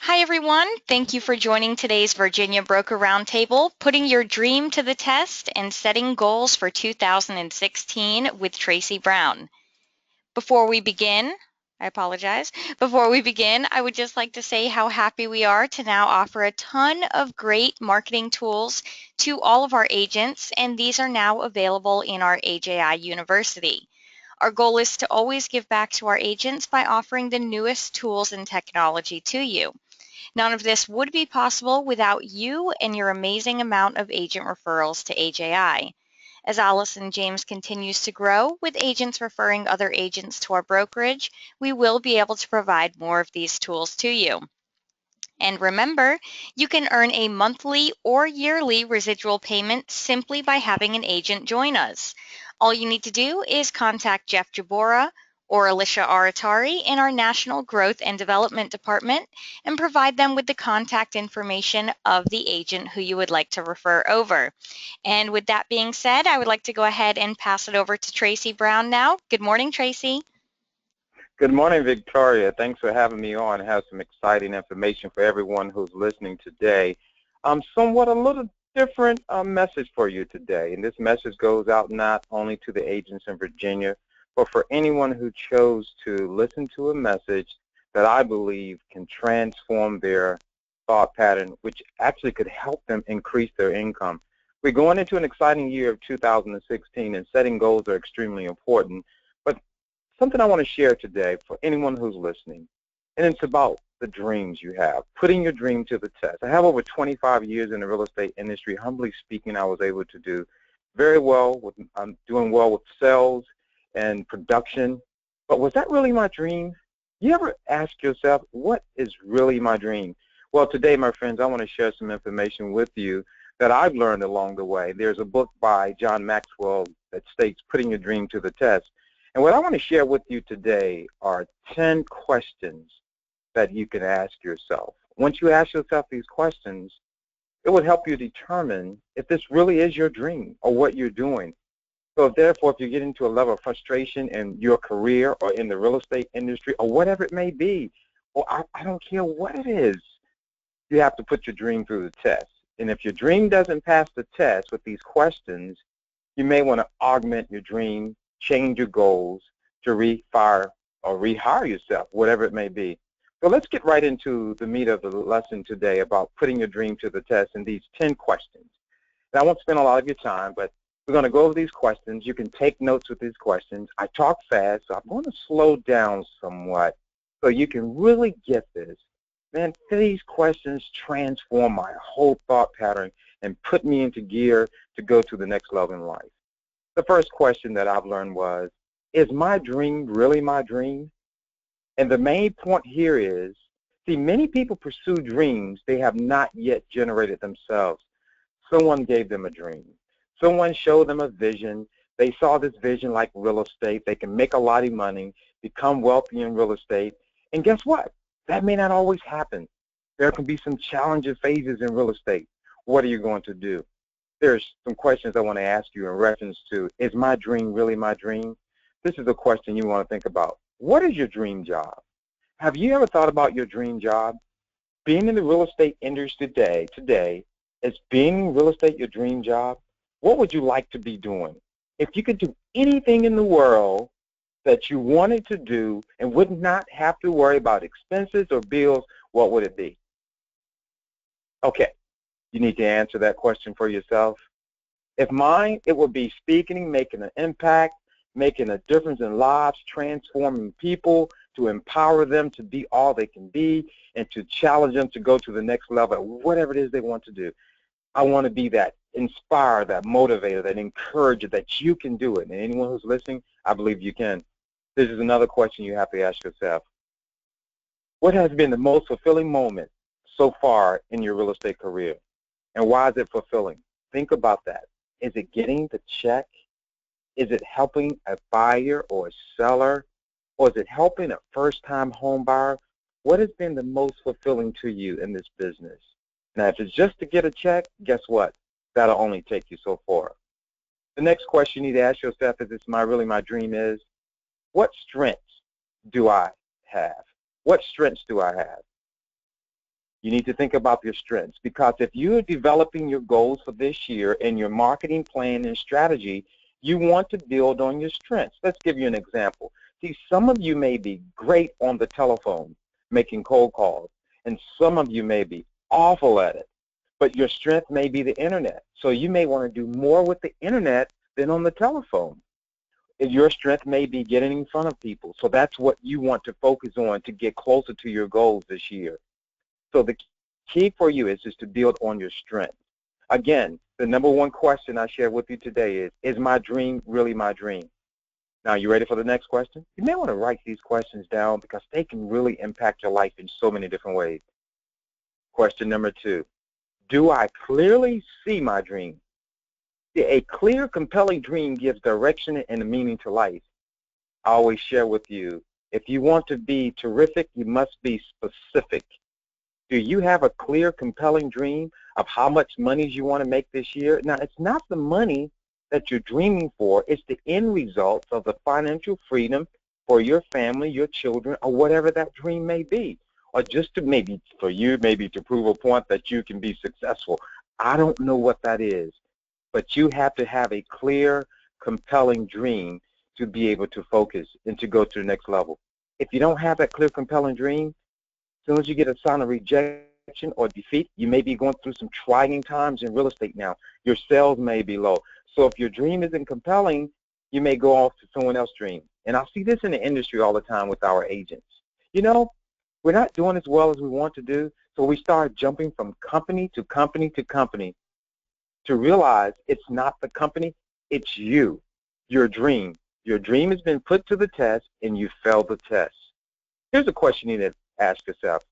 Hi, everyone. Thank you for joining today's Virginia Broker Roundtable, putting your dream to the test and setting goals for 2016 with Tracy Brown. Before we begin, I apologize. Before we begin, I would just like to say how happy we are to now offer a ton of great marketing tools to all of our agents, and these are now available in our AJI University. Our goal is to always give back to our agents by offering the newest tools and technology to you. None of this would be possible without you and your amazing amount of agent referrals to AJI. As Allison James continues to grow, with agents referring other agents to our brokerage, we will be able to provide more of these tools to you. And remember, you can earn a monthly or yearly residual payment simply by having an agent join us. All you need to do is contact Jeff Jabora or Alicia Aratari in our National Growth and Development Department and provide them with the contact information of the agent who you would like to refer over. And with that being said, I would like to go ahead and pass it over to Tracy Brown now. Good morning, Tracy. Good morning, Victoria. Thanks for having me on. I have some exciting information for everyone who's listening today. Somewhat a little different message for you today. And this message goes out not only to the agents in Virginia, but for anyone who chose to listen to a message that I believe can transform their thought pattern, which actually could help them increase their income. We're going into an exciting year of 2016, and setting goals are extremely important. But something I want to share today for anyone who's listening, and it's about the dreams you have, putting your dream to the test. I have over 25 years in the real estate industry. Humbly speaking, I was able to do very well. I'm doing well with sales and production. But was that really my dream? You ever ask yourself, what is really my dream? Well, today, my friends, I want to share some information with you that I've learned along the way. There's a book by John Maxwell that states, Putting Your Dream to the Test. And what I want to share with you today are 10 questions that you can ask yourself. Once you ask yourself these questions, it would help you determine if this really is your dream or what you're doing. So therefore, if you get into a level of frustration in your career or in the real estate industry or whatever it may be, or I don't care what it is, you have to put your dream through the test. And if your dream doesn't pass the test with these questions, you may want to augment your dream, change your goals to refire or rehire yourself, whatever it may be. So let's get right into the meat of the lesson today about putting your dream to the test in these 10 questions. And I won't spend a lot of your time, but we're going to go over these questions. You can take notes with these questions. I talk fast, so I'm going to slow down somewhat so you can really get this. Man, these questions transform my whole thought pattern and put me into gear to go to the next level in life. The first question that I've learned was, is my dream really my dream? And the main point here is, see, many people pursue dreams they have not yet generated themselves. Someone gave them a dream. Someone showed them a vision. They saw this vision like real estate. They can make a lot of money, become wealthy in real estate. And guess what? That may not always happen. There can be some challenging phases in real estate. What are you going to do? There's some questions I want to ask you in reference to, is my dream really my dream? This is a question you want to think about. What is your dream job? Have you ever thought about your dream job? Being in the real estate industry today, is being in real estate your dream job? What would you like to be doing? If you could do anything in the world that you wanted to do and would not have to worry about expenses or bills, what would it be? Okay. You need to answer that question for yourself. If mine, it would be speaking, making an impact, making a difference in lives, transforming people, to empower them to be all they can be, and to challenge them to go to the next level, whatever it is they want to do. I want to be that inspirer, that motivator, that encourager, that you can do it. And anyone who's listening, I believe you can. This is another question you have to ask yourself. What has been the most fulfilling moment so far in your real estate career? And why is it fulfilling? Think about that. Is it getting the check? Is it helping a buyer or a seller? Or is it helping a first-time home buyer? What has been the most fulfilling to you in this business? Now, if it's just to get a check, guess what? That'll only take you so far. The next question you need to ask yourself, is this really my dream, is, what strengths do I have? What strengths do I have? You need to think about your strengths, because if you're developing your goals for this year in your marketing plan and strategy, you want to build on your strengths. Let's give you an example. See, some of you may be great on the telephone making cold calls, and some of you may be awful at it, but your strength may be the internet. So you may want to do more with the internet than on the telephone. Your strength may be getting in front of people. So that's what you want to focus on to get closer to your goals this year. So the key for you is just to build on your strength. Again, the number one question I share with you today is my dream really my dream? Now, you ready for the next question? You may want to write these questions down because they can really impact your life in so many different ways. Question number 2, do I clearly see my dream? A clear, compelling dream gives direction and a meaning to life. I always share with you, if you want to be terrific, you must be specific. Do you have a clear, compelling dream of how much money you want to make this year? Now, it's not the money that you're dreaming for. It's the end results of the financial freedom for your family, your children, or whatever that dream may be. Or just to maybe, for you, maybe to prove a point that you can be successful. I don't know what that is, but you have to have a clear, compelling dream to be able to focus and to go to the next level. If you don't have that clear, compelling dream, as soon as you get a sign of rejection or defeat, you may be going through some trying times in real estate now. Your sales may be low. So if your dream isn't compelling, you may go off to someone else's dream. And I see this in the industry all the time with our agents. You know, we're not doing as well as we want to do, so we start jumping from company to company to company to realize it's not the company, it's you, your dream. Your dream has been put to the test, and you failed the test. Here's a question you need to ask yourself.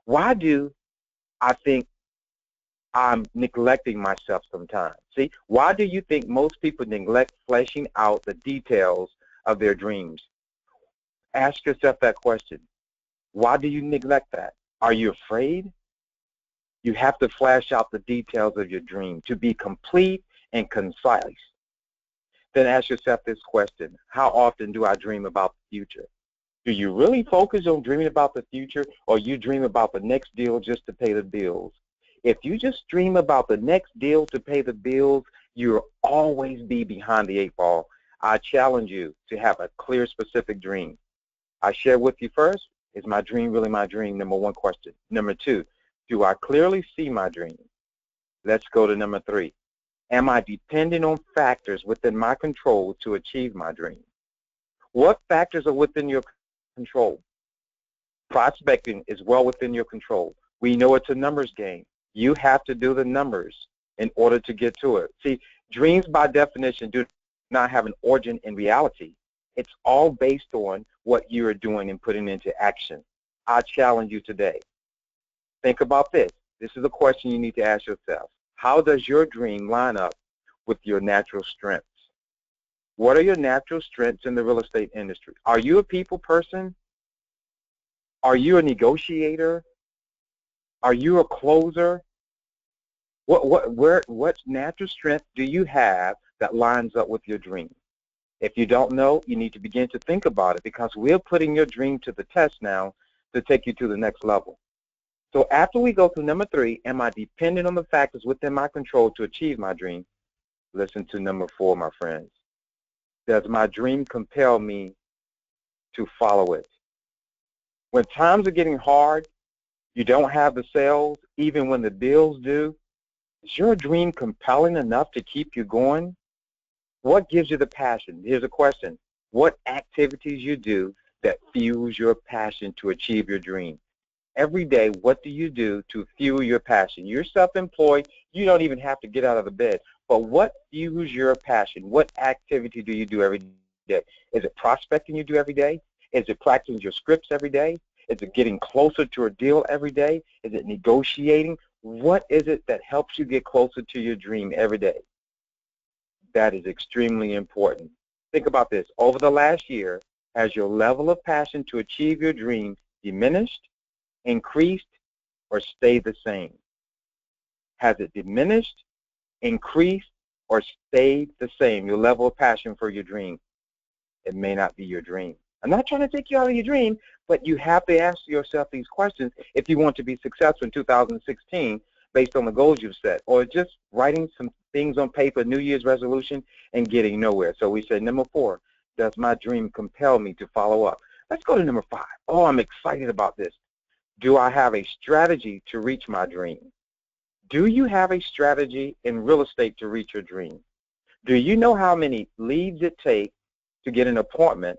Why do I think I'm neglecting myself sometimes? See, why do you think most people neglect fleshing out the details of their dreams? Ask yourself that question. Why do you neglect that? Are you afraid? You have to flesh out the details of your dream to be complete and concise. Then ask yourself this question. How often do I dream about the future? Do you really focus on dreaming about the future, or you dream about the next deal just to pay the bills? If you just dream about the next deal to pay the bills, you'll always be behind the 8 ball. I challenge you to have a clear, specific dream. I share with you first, is my dream really my dream? Number 1 question. Number 2, do I clearly see my dream? Let's go to number 3. Am I dependent on factors within my control to achieve my dream? What factors are within your control? Prospecting is well within your control. We know it's a numbers game. You have to do the numbers in order to get to it. See, dreams by definition do not have an origin in reality. It's all based on what you are doing and putting into action. I challenge you today. Think about this. This is a question you need to ask yourself. How does your dream line up with your natural strengths? What are your natural strengths in the real estate industry? Are you a people person? Are you a negotiator? Are you a closer? What natural strength do you have that lines up with your dream? If you don't know, you need to begin to think about it, because we're putting your dream to the test now to take you to the next level. So after we go through number 3, am I dependent on the factors within my control to achieve my dream? Listen to number 4, my friends. Does my dream compel me to follow it? When times are getting hard, you don't have the sales, even when the bills do, is your dream compelling enough to keep you going? What gives you the passion? Here's a question. What activities you do that fuels your passion to achieve your dream? Every day, what do you do to fuel your passion? You're self-employed. You don't even have to get out of the bed. But what fuels your passion? What activity do you do every day? Is it prospecting you do every day? Is it practicing your scripts every day? Is it getting closer to a deal every day? Is it negotiating? What is it that helps you get closer to your dream every day? That is extremely important. Think about this. Over the last year, has your level of passion to achieve your dream diminished, increased, or stayed the same? Has it diminished, increased, or stayed the same, your level of passion for your dream? It may not be your dream. I'm not trying to take you out of your dream, but you have to ask yourself these questions if you want to be successful in 2016 based on the goals you've set, or just writing some things on paper, New Year's resolution, and getting nowhere. So we said, number 4, does my dream compel me to follow up? Let's go to number 5. Oh, I'm excited about this. Do I have a strategy to reach my dream? Do you have a strategy in real estate to reach your dream? Do you know how many leads it takes to get an appointment?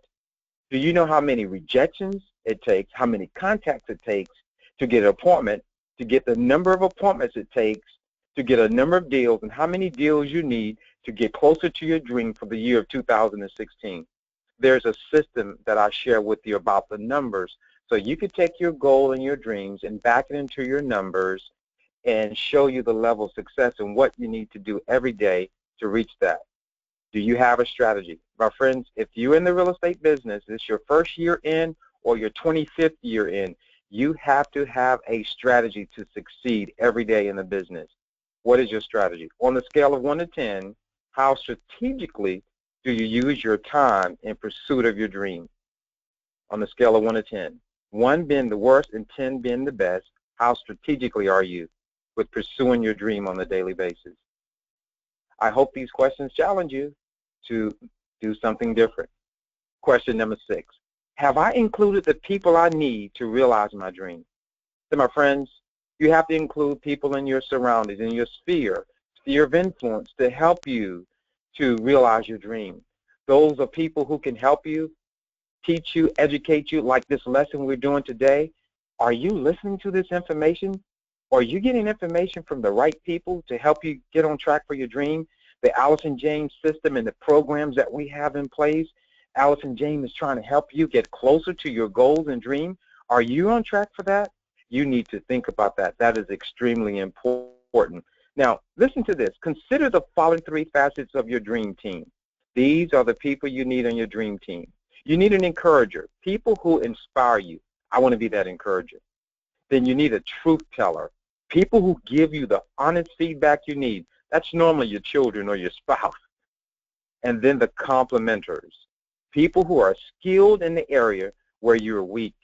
Do you know how many rejections it takes, how many contacts it takes to get an appointment, to get the number of appointments it takes to get a number of deals, and how many deals you need to get closer to your dream for the year of 2016? There's a system that I share with you about the numbers, so you can take your goal and your dreams and back it into your numbers and show you the level of success and what you need to do every day to reach that. Do you have a strategy? My friends, if you're in the real estate business, it's your first year in or your 25th year in, you have to have a strategy to succeed every day in the business. What is your strategy? On the scale of 1 to 10, how strategically do you use your time in pursuit of your dream? On the scale of 1 to 10, 1 being the worst and 10 being the best, how strategically are you with pursuing your dream on a daily basis? I hope these questions challenge you to do something different. Question number 6, have I included the people I need to realize my dream? So my friends, you have to include people in your surroundings, in your sphere of influence to help you to realize your dream. Those are people who can help you, teach you, educate you, like this lesson we're doing today. Are you listening to this information? Are you getting information from the right people to help you get on track for your dream? The Allison James system and the programs that we have in place, Allison James is trying to help you get closer to your goals and dream. Are you on track for that? You need to think about that. That is extremely important. Now, listen to this. Consider the following 3 facets of your dream team. These are the people you need on your dream team. You need an encourager, people who inspire you. I want to be that encourager. Then you need a truth teller, people who give you the honest feedback you need. That's normally your children or your spouse. And then the complementers, people who are skilled in the area where you're weak.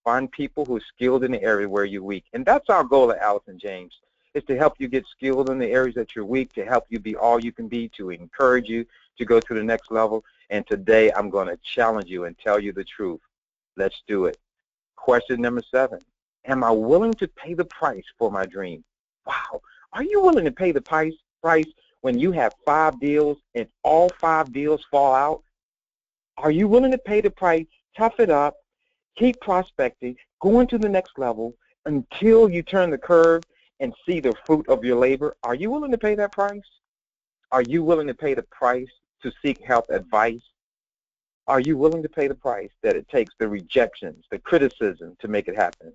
Find people who are skilled in the area where you're weak. And that's our goal at Allison James, is to help you get skilled in the areas that you're weak, to help you be all you can be, to encourage you to go to the next level. And today I'm going to challenge you and tell you the truth. Let's do it. Question number 7, am I willing to pay the price for my dream? Wow. Are you willing to pay the price when you have 5 deals and all 5 deals fall out? Are you willing to pay the price, tough it up, keep prospecting, going to the next level until you turn the curve and see the fruit of your labor? Are you willing to pay that price? Are you willing to pay the price to seek help, advice? Are you willing to pay the price that it takes, the rejections, the criticism to make it happen?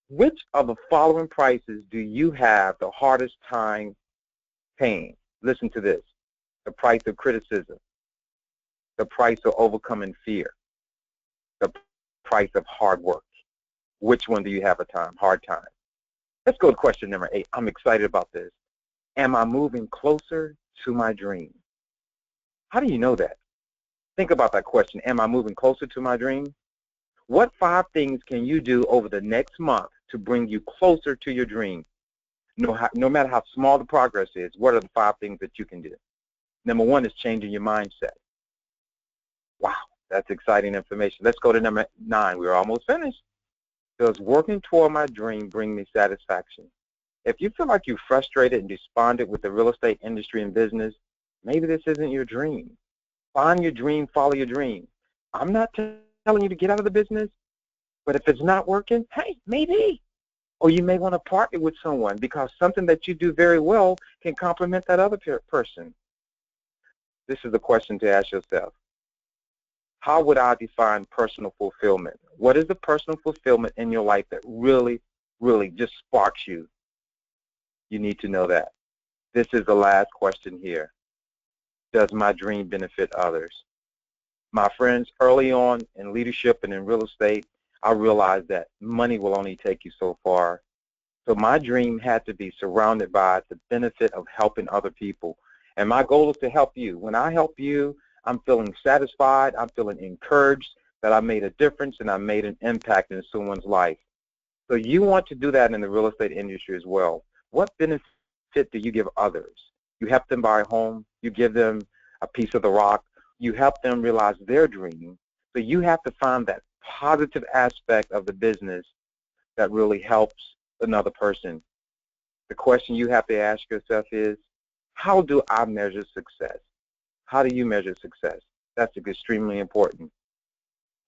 Which of the following prices do you have the hardest time paying? Listen to this. The price of criticism, the price of overcoming fear, the price of hard work. Which one do you have a hard time? Let's go to question number 8. I'm excited about this. Am I moving closer to my dream? How do you know that? Think about that question. Am I moving closer to my dream? What 5 things can you do over the next month to bring you closer to your dream? No matter how small the progress is, what are the 5 things that you can do? Number 1 is changing your mindset. Wow, that's exciting information. Let's go to number 9. We're almost finished. Does working toward my dream bring me satisfaction? If you feel like you're frustrated and despondent with the real estate industry and business, maybe this isn't your dream. Find your dream, follow your dream. I'm not telling you to get out of the business, but if it's not working, hey, maybe. Or you may want to partner with someone because something that you do very well can complement that other person. This is the question to ask yourself. How would I define personal fulfillment? What is the personal fulfillment in your life that really, really just sparks you? You need to know that. This is the last question here. Does my dream benefit others? My friends, early on in leadership and in real estate, I realized that money will only take you so far. So my dream had to be surrounded by the benefit of helping other people. And my goal is to help you. When I help you, I'm feeling satisfied. I'm feeling encouraged that I made a difference and I made an impact in someone's life. So you want to do that in the real estate industry as well. What benefit do you give others? You help them buy a home. You give them a piece of the rock. You help them realize their dream. So you have to find that positive aspect of the business that really helps another person. The question you have to ask yourself is, how do I measure success? How do you measure success? That's extremely important.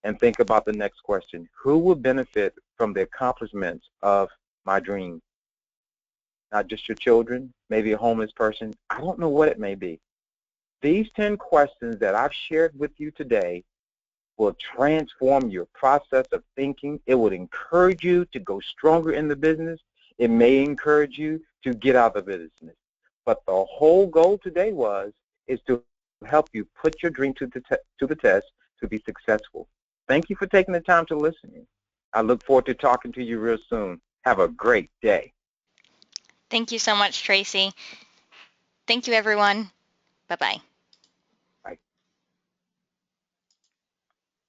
And think about the next question. Who will benefit from the accomplishments of my dream? Not just your children, maybe a homeless person. I don't know what it may be. These 10 questions that I've shared with you today will transform your process of thinking. It would encourage you to go stronger in the business. It may encourage you to get out of the business. But the whole goal today is to help you put your dream to the test to be successful. Thank you for taking the time to listen. I look forward to talking to you real soon. Have a great day. Thank you so much, Tracy. Thank you, everyone. Bye-bye.